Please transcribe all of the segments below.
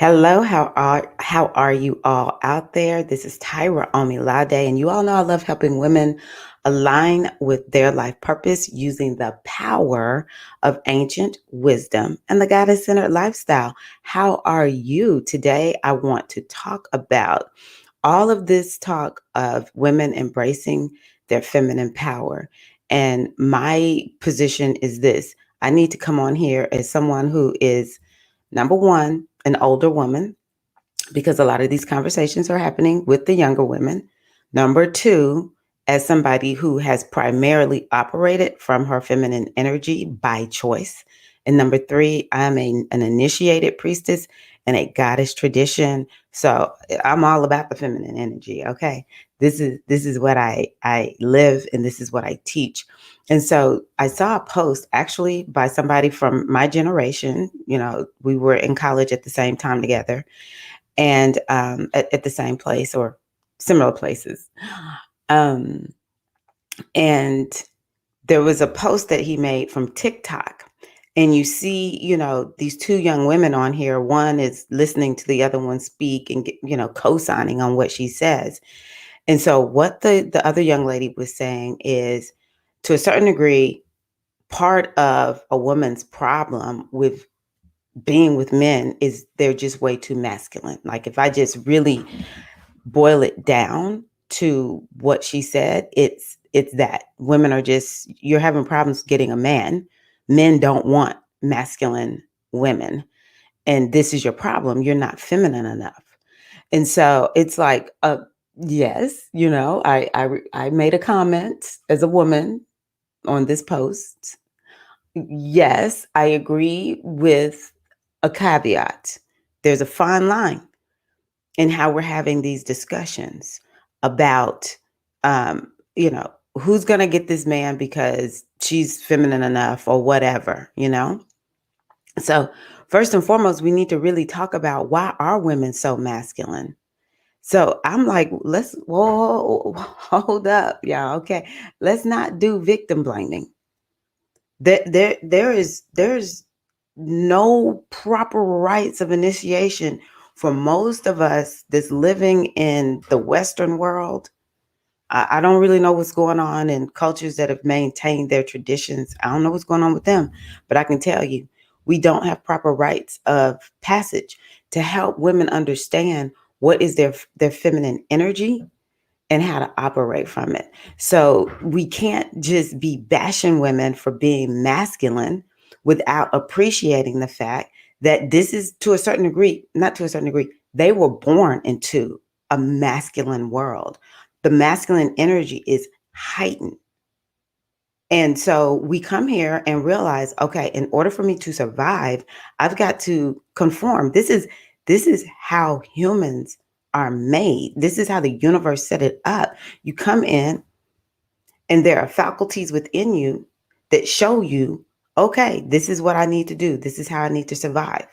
Hello, how are you all out there? This is Tyra Omilade, and you all know I love helping women align with their life purpose using the power of ancient wisdom and the goddess-centered lifestyle. How are you today? I want to talk about all of this talk of women embracing their feminine power. And my position is this: I need to come on here as someone who is, number one, an older woman, because a lot of these conversations are happening with the younger women. Number two, as somebody who has primarily operated from her feminine energy by choice. And number three, I'm an initiated priestess and a goddess tradition. So I'm all about the feminine energy. Okay. This is what I live, and this is what I teach. And so I saw a post actually by somebody from my generation. We were in college at the same time together, and at the same place or similar places. Um, and there was a post that he made from TikTok. And you see, these two young women on here. One is listening to the other one speak and, co-signing on what she says. And so what the other young lady was saying is, to a certain degree, part of a woman's problem with being with men is they're just way too masculine. Like, if I just really boil it down to what she said, it's that women are just, you're having problems getting a man. Men don't want masculine women. And this is your problem. You're not feminine enough. And so it's like, yes, I made a comment as a woman on this post. Yes, I agree with a caveat. There's a fine line in how we're having these discussions about, who's going to get this man because she's feminine enough or whatever. So first and foremost, we need to really talk about, why are women so masculine? So I'm like, let's, whoa, hold up, y'all. Okay. Let's not do victim blaming. There's no proper rites of initiation for most of us that's living in the Western world. I don't really know what's going on in cultures that have maintained their traditions. I don't know what's going on with them, but I can tell you, we don't have proper rites of passage to help women understand what is their feminine energy and how to operate from it. So we can't just be bashing women for being masculine without appreciating the fact that this is, to a certain degree, not to a certain degree, they were born into a masculine world. The masculine energy is heightened. And so we come here and realize, okay, in order for me to survive, I've got to conform. This is how humans are made. This is how the universe set it up. You come in, and there are faculties within you that show you, okay, this is what I need to do. This is how I need to survive.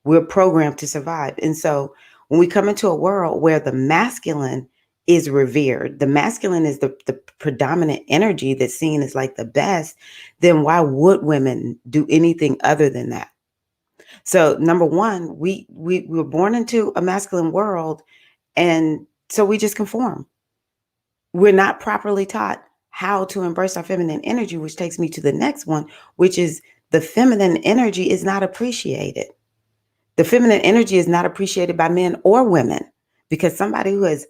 We're programmed to survive. And so when we come into a world where the masculine is revered, the masculine is the predominant energy that's seen as like the best, then why would women do anything other than that? So number one, we were born into a masculine world, and so we just conform. We're not properly taught how to embrace our feminine energy, which takes me to the next one, which is, the feminine energy is not appreciated. The feminine energy is not appreciated by men or women, because somebody who has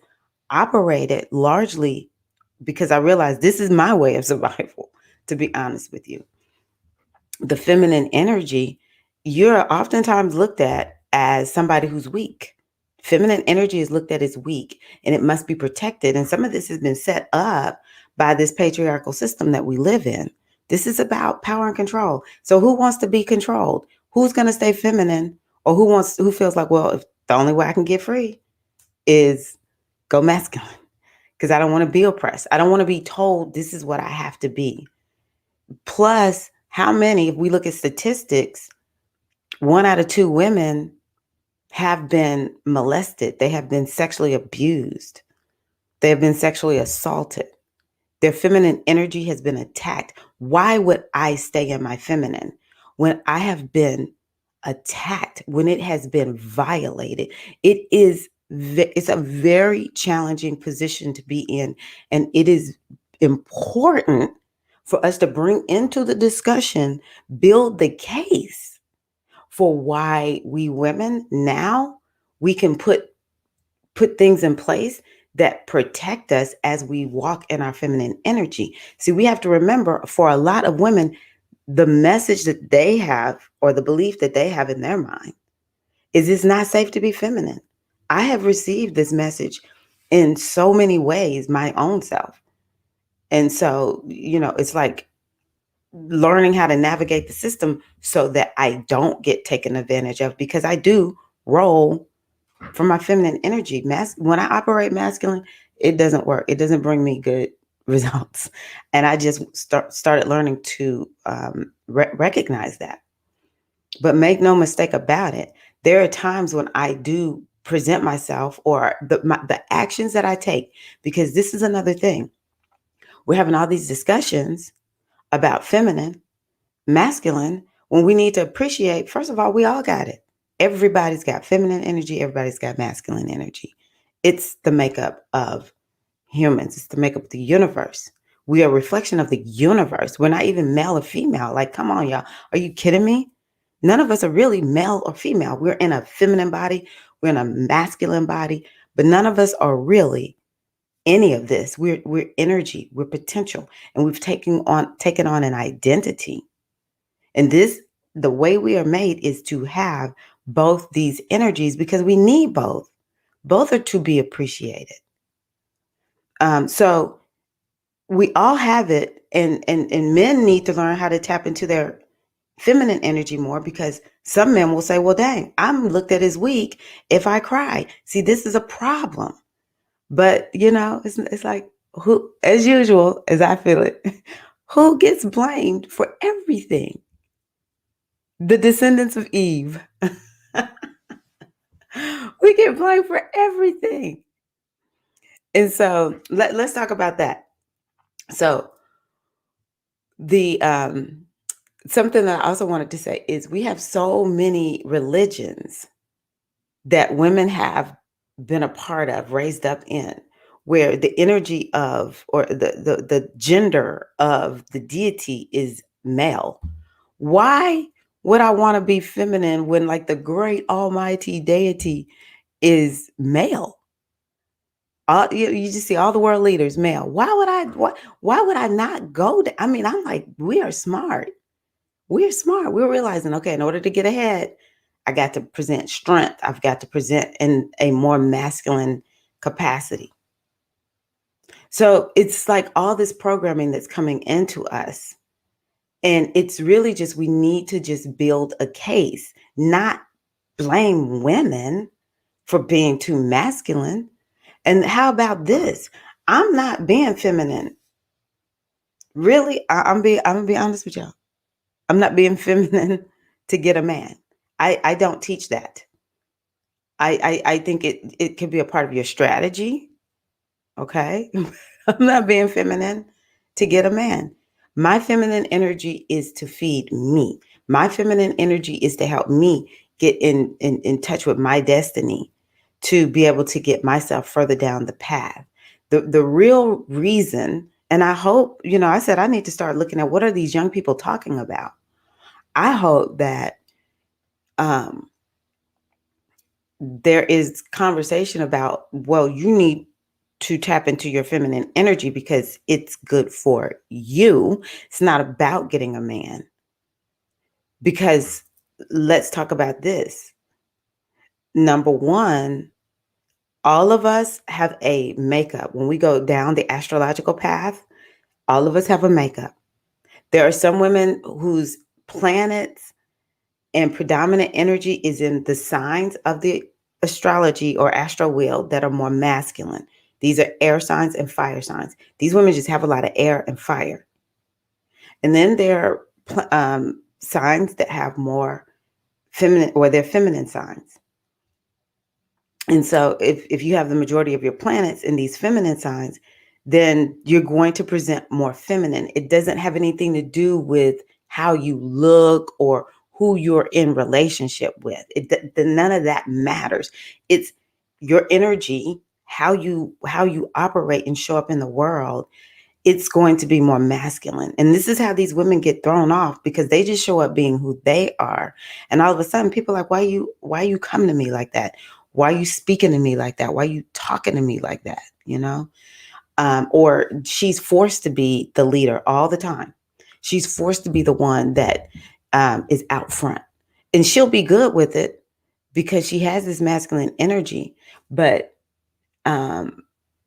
operated largely, because I realize this is my way of survival, to be honest with you. The feminine energy, you're oftentimes looked at as somebody who's weak. Feminine energy is looked at as weak, and it must be protected. And some of this has been set up by this patriarchal system that we live in. This is about power and control. So who wants to be controlled? Who's going to stay feminine? Or who feels like, well, if the only way I can get free is go masculine, because I don't want to be oppressed. I don't want to be told this is what I have to be. Plus, how many, if we look at statistics, 1 out of 2 women have been molested. They have been sexually abused. They have been sexually assaulted. Their feminine energy has been attacked. Why would I stay in my feminine when I have been attacked, when it has been violated, it's a very challenging position to be in, and it is important for us to bring into the discussion, build the case for why we women now we can put things in place that protect us as we walk in our feminine energy. See, we have to remember, for a lot of women, the message that they have, or the belief that they have in their mind, is it's not safe to be feminine. I have received this message in so many ways, my own self. And so, it's like learning how to navigate the system so that I don't get taken advantage of, because I do roll from my feminine energy. When I operate masculine, it doesn't work. It doesn't bring me good results. And I just started learning to recognize that. But make no mistake about it, there are times when I do present myself, or the actions that I take, because this is another thing. We're having all these discussions about feminine, masculine, when we need to appreciate, first of all, we all got it. Everybody's got feminine energy, everybody's got masculine energy. It's the makeup of humans, it's the makeup of the universe. We are a reflection of the universe. We're not even male or female. Like, come on, y'all. Are you kidding me? None of us are really male or female. We're in a feminine body, we're in a masculine body, but none of us are really any of this. We're energy, we're potential, and we've taken on an identity. And the way we are made is to have both these energies, because we need both. Both are to be appreciated. So we all have it, and men need to learn how to tap into their feminine energy more, because some men will say, well, dang, I'm looked at as weak if I cry. See, this is a problem. But, it's like, who, as usual, as I feel it, who gets blamed for everything? The descendants of Eve. We get blamed for everything. And so let's talk about that. So the something that I also wanted to say is, we have so many religions that women have been a part of, raised up in, where the energy of, or the gender of the deity is male. Why would I want to be feminine when, like, the great almighty deity is male? You just see all the world leaders male. Why would I not go to, I mean, I'm like, we are smart. We're smart. We're realizing, okay, in order to get ahead, I got to present strength. I've got to present in a more masculine capacity. So it's like all this programming that's coming into us. And it's really just, we need to just build a case, not blame women for being too masculine. And how about this? I'm not being feminine. Really, I'm gonna be honest with y'all. I'm not being feminine to get a man. I don't teach that. I think it could be a part of your strategy. Okay. I'm not being feminine to get a man. My feminine energy is to feed me. My feminine energy is to help me get in touch with my destiny, to be able to get myself further down the path. The real reason, and I hope, I said I need to start looking at, what are these young people talking about? I hope that there is conversation about, well, you need to tap into your feminine energy because it's good for you. It's not about getting a man. Because let's talk about this. Number one, all of us have a makeup. When we go down the astrological path, all of us have a makeup. There are some women whose planets and predominant energy is in the signs of the astrology or astral wheel that are more masculine. These are air signs and fire signs. These women just have a lot of air and fire. And then there are signs that have more feminine, or they're feminine signs. And so if you have the majority of your planets in these feminine signs, then you're going to present more feminine. It doesn't have anything to do with how you look or who you're in relationship with. None of that matters. It's your energy, how you operate and show up in the world. It's going to be more masculine. And this is how these women get thrown off, because they just show up being who they are. And all of a sudden people are like, why you coming to me like that? Why are you speaking to me like that? Why are you talking to me like that? Or she's forced to be the leader all the time. She's forced to be the one that is out front. And she'll be good with it because she has this masculine energy. But um,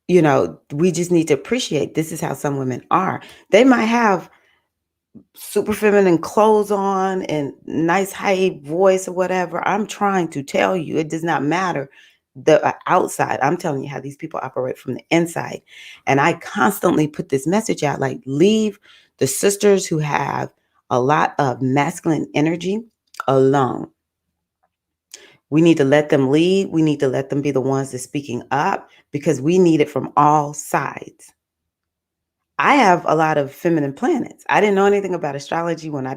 we just need to appreciate this is how some women are. They might have super feminine clothes on and nice high voice or whatever. I'm trying to tell you, it does not matter the outside. I'm telling you how these people operate from the inside. And I constantly put this message out, like, leave the sisters who have a lot of masculine energy alone. We need to let them lead. We need to let them be the ones that's speaking up, because we need it from all sides. I have a lot of feminine planets. I didn't know anything about astrology when I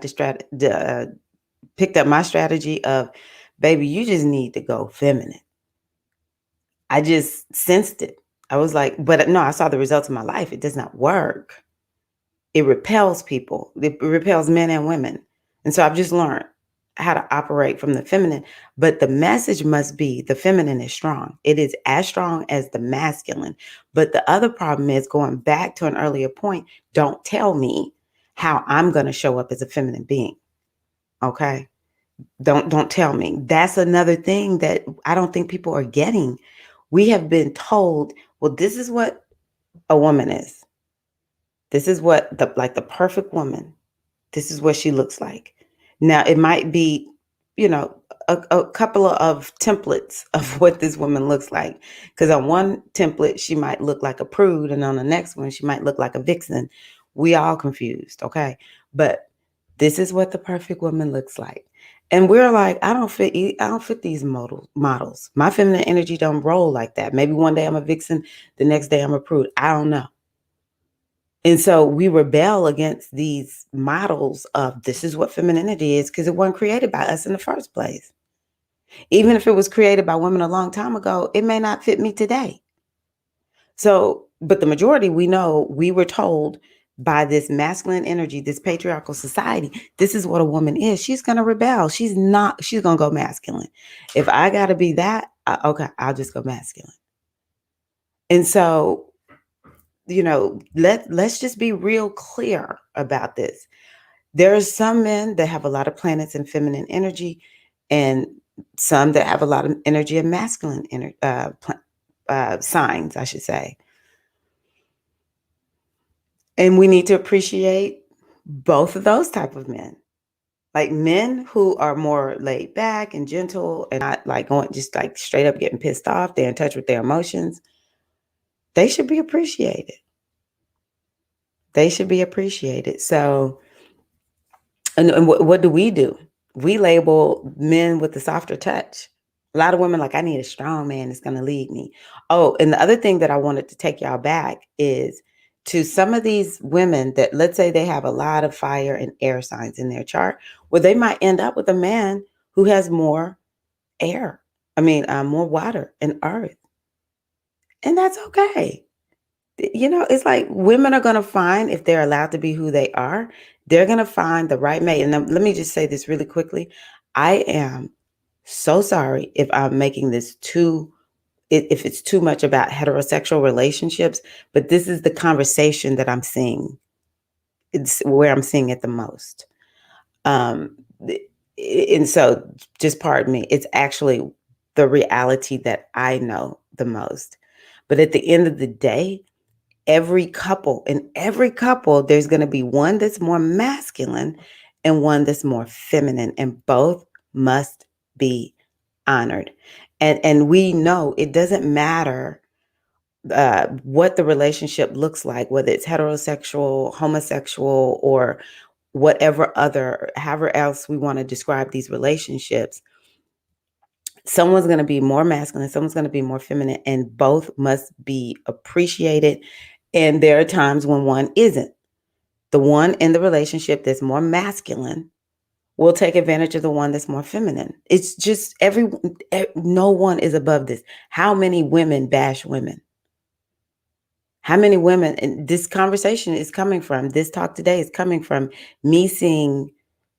picked up my strategy of, baby, you just need to go feminine. I just sensed it. I was like, but no, I saw the results in my life. It does not work. It repels people. It repels men and women. And so I've just learned how to operate from the feminine. But the message must be the feminine is strong. It is as strong as the masculine. But the other problem is, going back to an earlier point, don't tell me how I'm going to show up as a feminine being. Okay? Don't tell me. That's another thing that I don't think people are getting. We have been told, well, this is what a woman is. This is what the perfect woman. This is what she looks like. Now, it might be, a couple of templates of what this woman looks like. Because on one template, she might look like a prude, and on the next one, she might look like a vixen. We all confused, okay? But this is what the perfect woman looks like. And we're like, I don't fit these models. My feminine energy don't roll like that. Maybe one day I'm a vixen, the next day I'm a prude. I don't know. And so we rebel against these models of this is what femininity is, because it wasn't created by us in the first place. Even if it was created by women a long time ago, it may not fit me today. So, but the majority, we know, we were told by this masculine energy, this patriarchal society, this is what a woman is. She's going to rebel. She's going to go masculine. If I got to be that, okay, I'll just go masculine. And so, let's just be real clear about this. There are some men that have a lot of planets in feminine energy, and some that have a lot of energy in masculine signs, I should say. And we need to appreciate both of those type of men. Like, men who are more laid back and gentle and not like going just like straight up getting pissed off, they're in touch with their emotions. They should be appreciated. They should be appreciated. So, and what do? We label men with the softer touch. A lot of women like, I need a strong man that's going to lead me. Oh, and the other thing that I wanted to take y'all back is to some of these women that, let's say they have a lot of fire and air signs in their chart, where they might end up with a man who has more air. More water and earth. And that's okay. It's like women are going to find, if they're allowed to be who they are, they're going to find the right mate. And let me just say this really quickly. I am so sorry if I'm making this if it's too much about heterosexual relationships, but this is the conversation that I'm seeing. It's where I'm seeing it the most. And so just pardon me. It's actually the reality that I know the most. But at the end of the day, every couple, there's going to be one that's more masculine and one that's more feminine, and both must be honored. And we know it doesn't matter what the relationship looks like, whether it's heterosexual, homosexual, or however else we want to describe these relationships. Someone's going to be more masculine, someone's going to be more feminine, and both must be appreciated. And there are times when one isn't. The one in the relationship that's more masculine will take advantage of the one that's more feminine. It's just no one is above this. How many women bash women? How many women, and this conversation is coming from, this talk today is coming from me seeing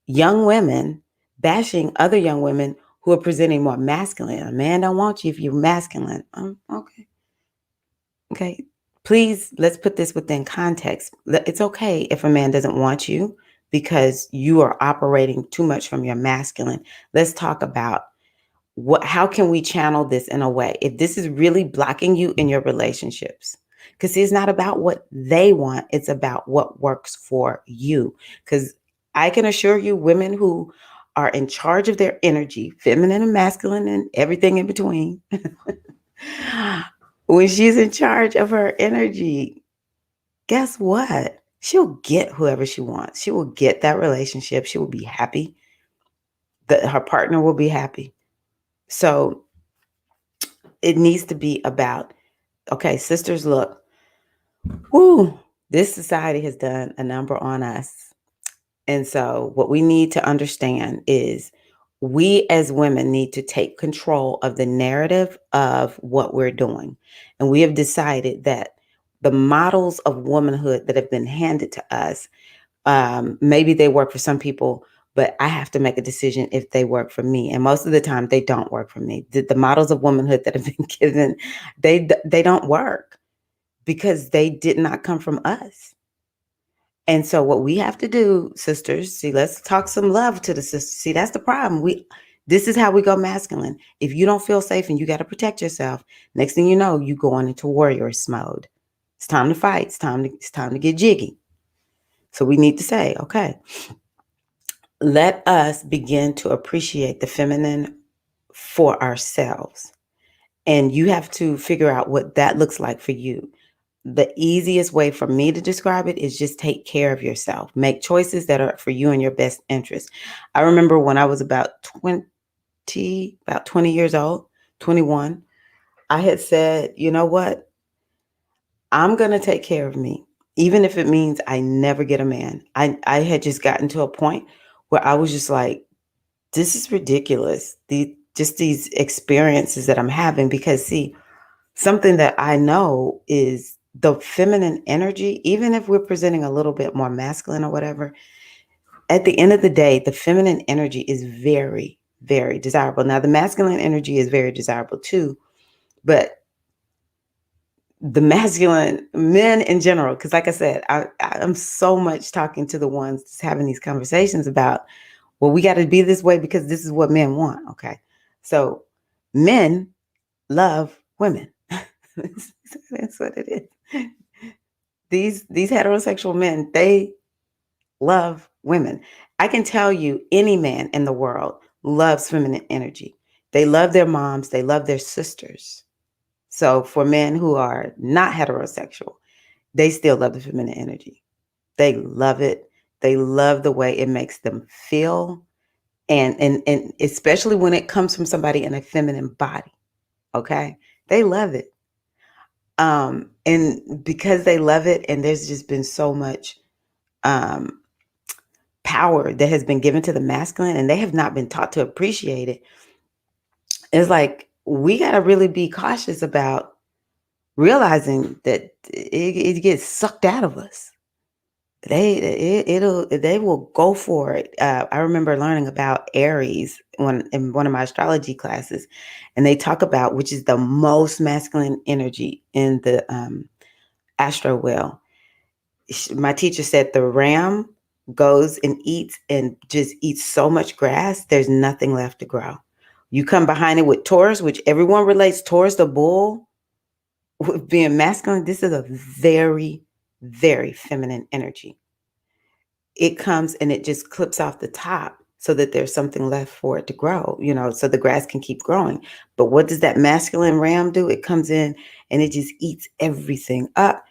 young women bashing other young women who are presenting more masculine. A man don't want you if you're masculine. Okay. Okay. Please, let's put this within context. It's okay if a man doesn't want you because you are operating too much from your masculine. Let's talk about how can we channel this in a way if this is really blocking you in your relationships, because it's not about what they want, it's about what works for you. Because I can assure you, women who are in charge of their energy, feminine and masculine and everything in between, when she's in charge of her energy, guess what, she'll get whoever she wants. She will get that relationship. She will be happy, that her partner will be happy. So it needs to be about, okay, sisters, look, whoo, this society has done a number on us. And so what we need to understand is we as women need to take control of the narrative of what we're doing. And we have decided that the models of womanhood that have been handed to us, maybe they work for some people, but I have to make a decision if they work for me. And most of the time, they don't work for me. The models of womanhood that have been given, they don't work because they did not come from us. And so what we have to do, sisters, see, let's talk some love to the sisters. See, that's the problem. This is how we go masculine. If you don't feel safe and you got to protect yourself, next thing you know, you going into warriors mode. It's time to fight. It's time to get jiggy. So we need to say, okay, let us begin to appreciate the feminine for ourselves. And you have to figure out what that looks like for you. The easiest way for me to describe it is just take care of yourself. Make choices that are for you and your best interest. I remember when I was about 20 years old, 21, I had said, you know what? I'm going to take care of me, even if it means I never get a man. I had just gotten to a point where I was just like, this is ridiculous. Just these experiences that I'm having, because see, something that I know is the feminine energy, even if we're presenting a little bit more masculine or whatever, at the end of the day, the feminine energy is very, very desirable. Now, the masculine energy is very desirable too, but the masculine men in general, because like I said, I'm so much talking to the ones just having these conversations about, well, we got to be this way because this is what men want. Okay. So men love women. That's what it is. These heterosexual men, they love women. I can tell you any man in the world loves feminine energy. They love their moms, they love their sisters. So for men who are not heterosexual, they still love the feminine energy. They love it. They love the way it makes them feel. And especially when it comes from somebody in a feminine body. Okay. They love it. And because they love it, and there's just been so much um power that has been given to the masculine, and they have not been taught to appreciate it. It's like we got to really be cautious about realizing that it gets sucked out of us. They will go for it. I remember learning about Aries in one of my astrology classes, and they talk about, which is the most masculine energy in the astro wheel. My teacher said the ram goes and just eats so much grass, there's nothing left to grow. You come behind it with Taurus, which everyone relates Taurus, the bull, with being masculine. This is a very, very feminine energy. It comes and it just clips off the top so that there's something left for it to grow, so the grass can keep growing. But what does that masculine ram do? It comes in and it just eats everything up.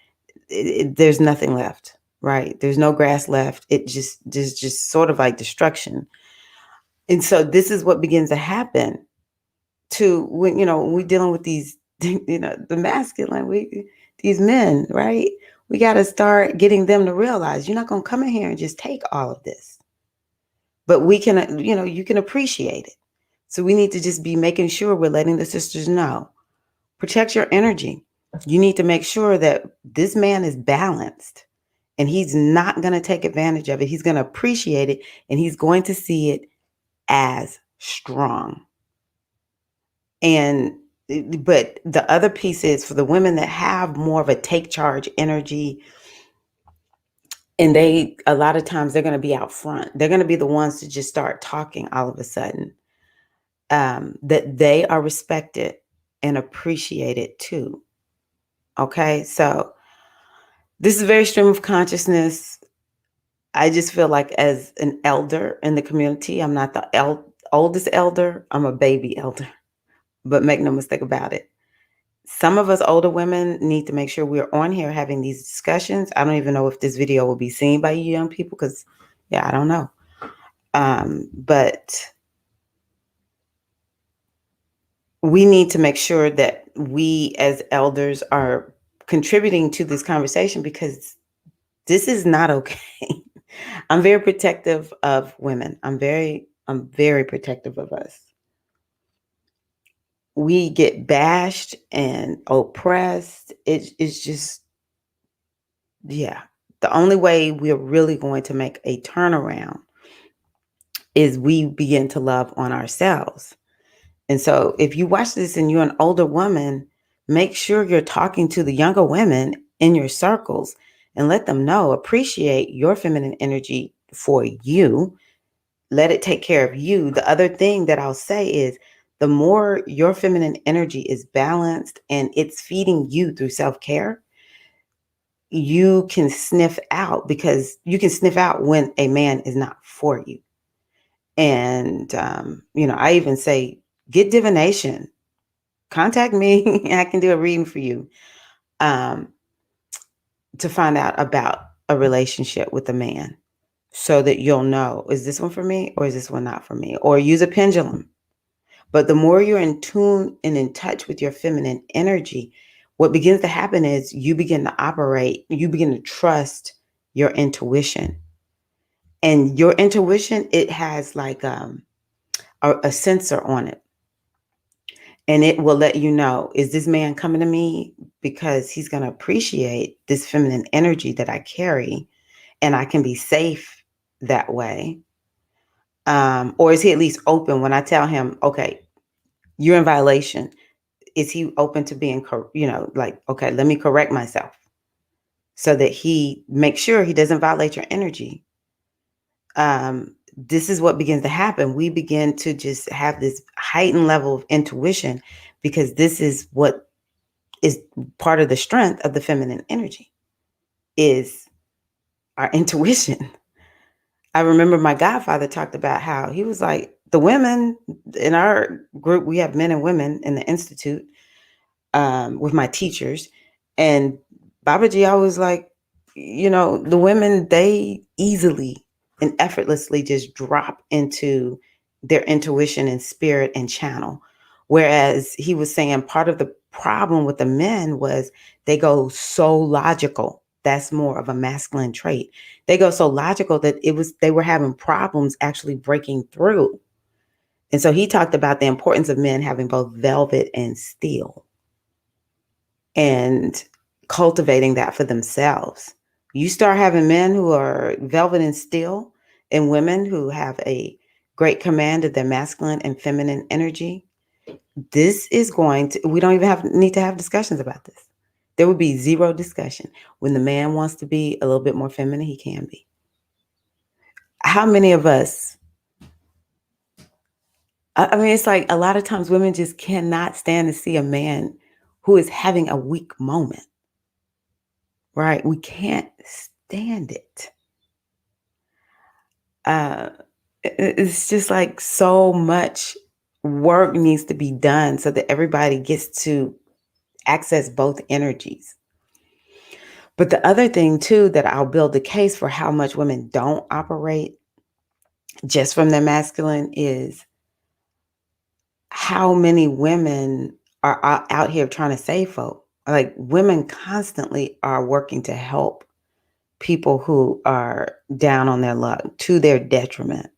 There's nothing left, right? There's no grass left. There's just sort of like destruction. And so this is what begins to happen to when we're dealing with these, the masculine, these men, right? We got to start getting them to realize you're not going to come in here and just take all of this. but we can, you can appreciate it. So we need to just be making sure we're letting the sisters know, protect your energy. You need to make sure that this man is balanced and he's not going to take advantage of it. He's going to appreciate it and he's going to see it as strong. And but the other piece is for the women that have more of a take charge energy, and they a lot of times they're going to be out front. They're going to be the ones to just start talking all of a sudden. That they are respected and appreciated too. Okay, so this is very stream of consciousness. I just feel like as an elder in the community, I'm not the oldest elder. I'm a baby elder, but make no mistake about it. Some of us older women need to make sure we're on here having these discussions. I don't even know if this video will be seen by you young people because, yeah, I don't know. But we need to make sure that we as elders are contributing to this conversation because this is not okay. I'm very protective of women. I'm very protective of us. We get bashed and oppressed. It's just, yeah. The only way we're really going to make a turnaround is we begin to love on ourselves. And so if you watch this and you're an older woman, make sure you're talking to the younger women in your circles and let them know, appreciate your feminine energy for you. Let it take care of you. The other thing that I'll say is the more your feminine energy is balanced and it's feeding you through self-care, you can sniff out because you can sniff out when a man is not for you. And, I even say, get divination. Contact me. I can do a reading for you um, to find out about a relationship with a man so that you'll know, is this one for me or is this one not for me? Or use a pendulum. But the more you're in tune and in touch with your feminine energy, what begins to happen is you begin to operate, you begin to trust your intuition. And your intuition, it has like a sensor on it. And it will let you know, is this man coming to me because he's going to appreciate this feminine energy that I carry and I can be safe that way? Or is he at least open when I tell him, okay, you're in violation? Is he open to being, like, okay, let me correct myself so that he makes sure he doesn't violate your energy? This is what begins to happen. We begin to just have this heightened level of intuition because this is what is part of the strength of the feminine energy is our intuition. I remember my godfather talked about how he was like, the women in our group, we have men and women in the institute with my teachers. And Babaji always like, the women, they easily and effortlessly just drop into their intuition and spirit and channel. Whereas he was saying part of the problem with the men was they go so logical. That's more of a masculine trait. They go so logical that they were having problems actually breaking through. And so he talked about the importance of men having both velvet and steel and cultivating that for themselves. You start having men who are velvet and steel and women who have a great command of their masculine and feminine energy. This is we don't even need to have discussions about this. There would be zero discussion. When the man wants to be a little bit more feminine, he can be. How many of us, I mean, it's like a lot of times women just cannot stand to see a man who is having a weak moment. Right? We can't stand it. Uh, it's just like so much work needs to be done so that everybody gets to access both energies. But the other thing too that I'll build the case for how much women don't operate just from their masculine is how many women are out here trying to save folk. Like women constantly are working to help people who are down on their luck to their detriment.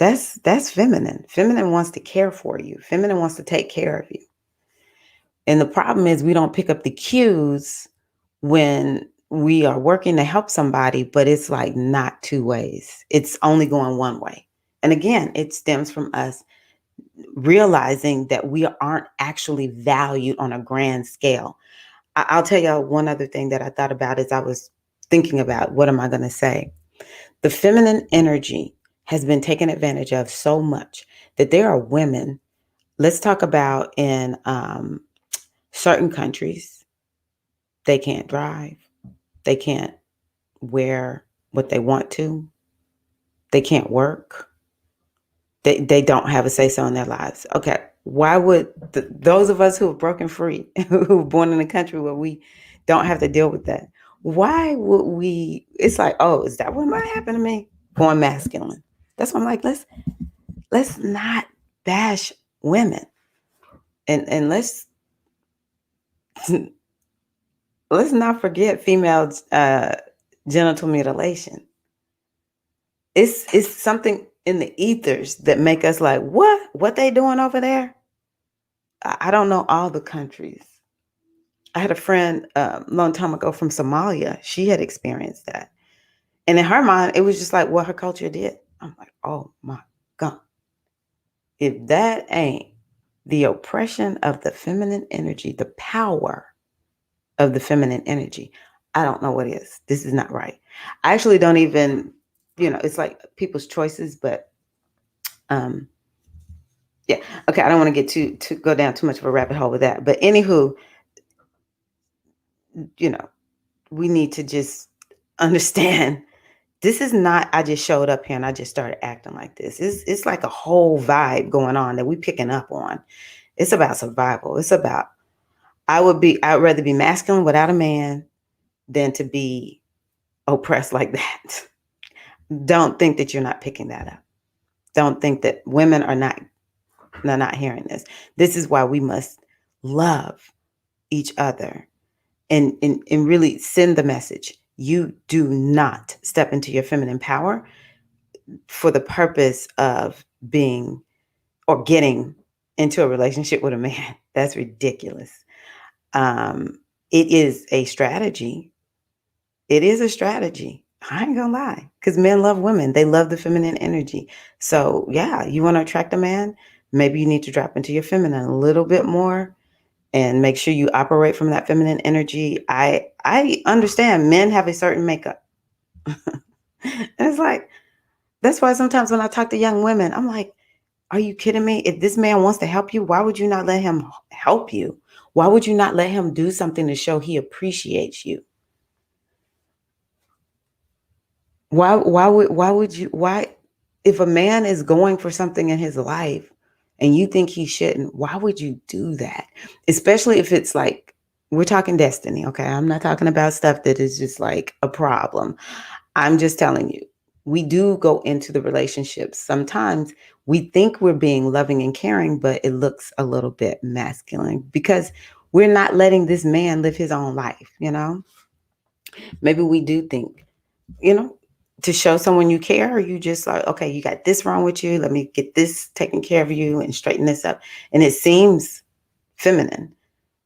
That's feminine. Feminine wants to care for you. Feminine wants to take care of you. And the problem is we don't pick up the cues when we are working to help somebody, but it's like not two ways. It's only going one way. And again, it stems from us realizing that we aren't actually valued on a grand scale. I'll tell y'all one other thing that I thought about as I was thinking about what am I going to say. The feminine energy has been taken advantage of so much that there are women, let's talk about in certain countries, they can't drive, they can't wear what they want to, they can't work, they don't have a say so in their lives. Okay, why would those of us who are broken free, who were born in a country where we don't have to deal with that, why would we? It's like, oh, is that what might happen to me? Going masculine. That's why I'm like, let's not bash women, and let's not forget female genital mutilation. It's something in the ethers that make us like, what they doing over there? I don't know all the countries. I had a friend a long time ago from Somalia. She had experienced that, and in her mind, it was just like what her culture did. I'm like, oh my god, if that ain't the oppression of the feminine energy, the power of the feminine energy, I don't know what is. This is not right. I actually don't even, it's like people's choices, but um yeah. Okay, I don't want to get to go down too much of a rabbit hole with that. But anywho, you know, we need to just understand this is not I just showed up here and I just started acting like this. It's like a whole vibe going on that we picking up on. It's about survival. It's about I'd rather be masculine without a man than to be oppressed like that. Don't think that you're not picking that up. Don't think that women are not hearing this. This is why we must love each other and really send the message. You do not step into your feminine power for the purpose of being or getting into a relationship with a man. That's ridiculous. Um, it is a strategy. It is a strategy. I ain't gonna lie, because men love women. They love the feminine energy. So yeah, you want to attract a man, maybe you need to drop into your feminine a little bit more and make sure you operate from that feminine energy. I understand men have a certain makeup. And it's like, that's why sometimes when I talk to young women, I'm like, are you kidding me? If this man wants to help you, why would you not let him help you? Why would you not let him do something to show he appreciates you? Why if a man is going for something in his life and you think he shouldn't, why would you do that? Especially if it's like we're talking destiny, okay? I'm not talking about stuff that is just like a problem. I'm just telling you, we do go into the relationships. Sometimes we think we're being loving and caring, but it looks a little bit masculine because we're not letting this man live his own life. Maybe we do think, you know, to show someone you care, or you just like, okay, you got this wrong with you. Let me get this taken care of you and straighten this up. And it seems feminine,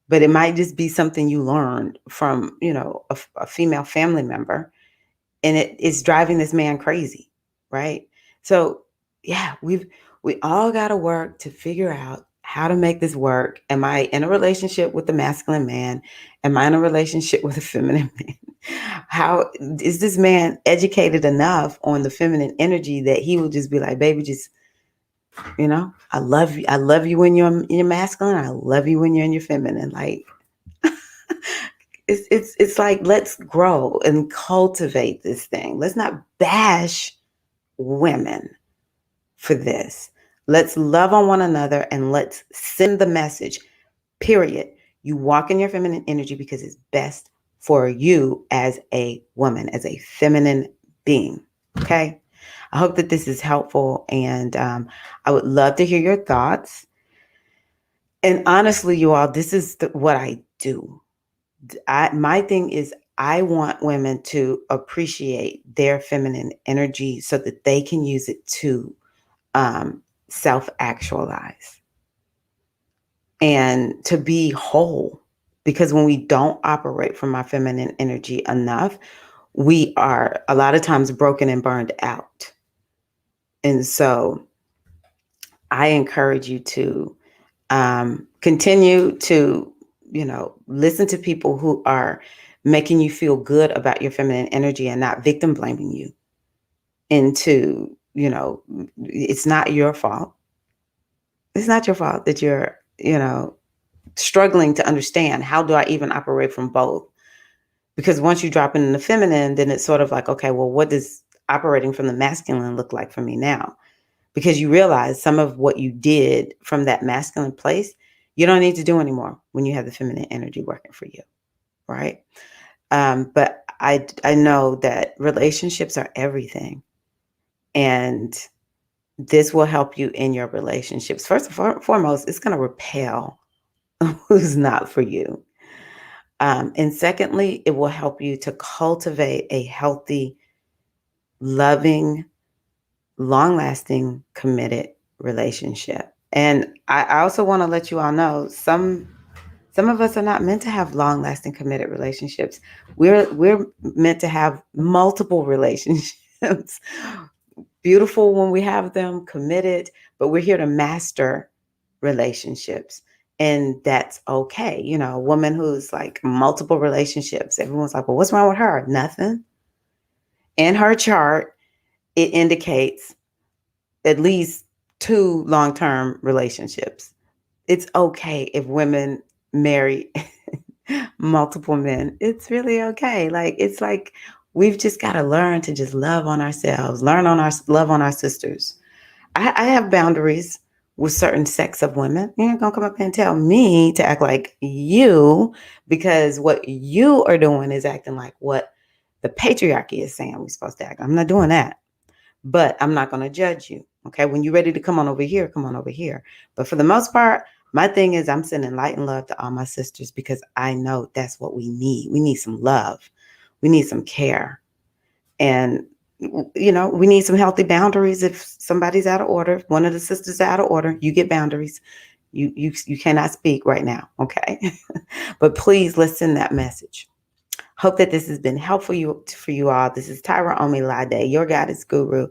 but it might just be something you learned from, a female family member, and it is driving this man crazy, right? So yeah, we all got to work to figure out how to make this work. Am I in a relationship with a masculine man? Am I in a relationship with a feminine man? How is this man educated enough on the feminine energy that he will just be like, baby, just I love you. I love you when you're in your masculine. I love you when you're in your feminine. Like it's like, let's grow and cultivate this thing. Let's not bash women for this. Let's love on one another and let's send the message. Period. You walk in your feminine energy because it's best for you as a woman, as a feminine being. Okay. I hope that this is helpful, and I would love to hear your thoughts. And honestly, you all, this is what I do. My thing is I want women to appreciate their feminine energy so that they can use it to self actualize and to be whole. Because when we don't operate from our feminine energy enough, we are a lot of times broken and burned out. And so I encourage you to continue to, listen to people who are making you feel good about your feminine energy and not victim blaming you into, it's not your fault. It's not your fault that you're, struggling to understand how do I even operate from both? Because once you drop in the feminine, then it's sort of like, okay, well, what does operating from the masculine look like for me now? Because you realize some of what you did from that masculine place, you don't need to do anymore when you have the feminine energy working for you, right? But I know that relationships are everything, and this will help you in your relationships. First and foremost, it's going to repel who's not for you. And secondly, it will help you to cultivate a healthy, loving, long-lasting, committed relationship. And I also want to let you all know some of us are not meant to have long-lasting, committed relationships. We're meant to have multiple relationships. Beautiful when we have them, committed, but we're here to master relationships. And that's okay. A woman who's like multiple relationships, everyone's like, well, what's wrong with her? Nothing. In her chart, it indicates at least 2 long-term relationships. It's okay if women marry multiple men. It's really okay. It's like we've just got to learn to just love on ourselves, love on our sisters. I have boundaries with certain sects of women. You're not gonna come up and tell me to act like you, because what you are doing is acting like what the patriarchy is saying we're supposed to act. I'm not doing that. But I'm not going to judge you. Okay. When you're ready to come on over here, come on over here. But for the most part, my thing is I'm sending light and love to all my sisters because I know that's what we need. We need some love. We need some care. And, we need some healthy boundaries. If somebody's out of order, if one of the sisters is out of order, you get boundaries. You cannot speak right now. Okay. But please, let's send that message. Hope that this has been helpful for you all. This is Tyra Omilade, your goddess guru.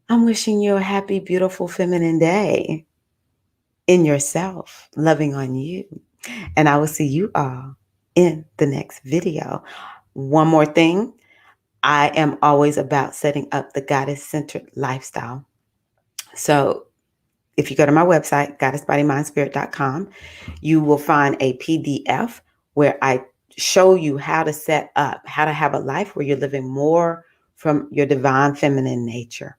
I'm wishing you a happy, beautiful, feminine day in yourself, loving on you. And I will see you all in the next video. One more thing. I am always about setting up the goddess-centered lifestyle. So if you go to my website, goddessbodymindspirit.com, you will find a PDF where I show you how to set up, how to have a life where you're living more from your divine feminine nature.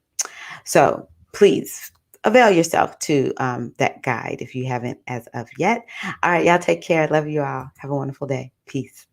So please avail yourself to that guide if you haven't as of yet. All right, y'all take care. Love you all. Have a wonderful day. Peace.